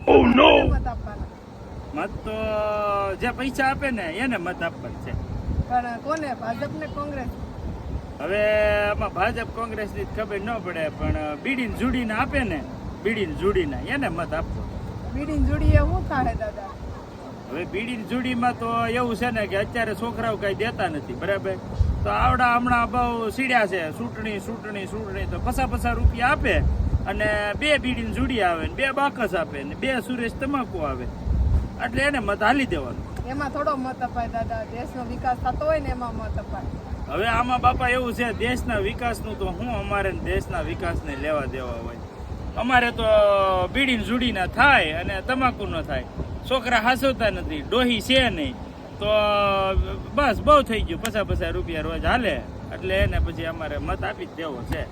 ઓહ નો. મત આપવાના? મત તો જે પૈસા આપે ને એને મત આપવાનું છે. પણ કોને? ભાજપ ને કોંગ્રેસ? હવે આમાં ભાજપ કોંગ્રેસ ની ખબર ન પડે, પણ બીડીને જુડીને આપે ને, બીડીને જુડીને એને મત આપવો. બીડીન જોડી એ શું થાય દાદા? હવે બીડીની જુડીમાં તો એવું છે ને કે અત્યારે છોકરાઓ કઈ દેતા નથી, બરાબર? તો આવડા હમણાં બહુ સીડ્યા છે, ચૂંટણી તો પચાસ રૂપિયા આપે અને 2 બીડીની જુડી આવે ને 2 બાકસ આપે ને 2 સુરેશ તમાકુ આવે, એટલે એને મત હાલી દેવાનું. એમાં થોડો મત અપાય દાદા? દેશનો વિકાસ થતો હોય ને એમાં મત અપાય. હવે આમાં બાપા એવું છે, દેશના વિકાસનું તો હું અમારે દેશના વિકાસને લેવા દેવા હોય. અમારે તો બીડીને જુડીના થાય અને તમાકુ ન થાય. છોકરા હાસવતા નથી, ડોહી છે નહીં, તો બસ બહુ થઈ ગયું. 50 રૂપિયા રોજ હાલે, એટલે એને પછી અમારે મત આપી જ દેવો છે.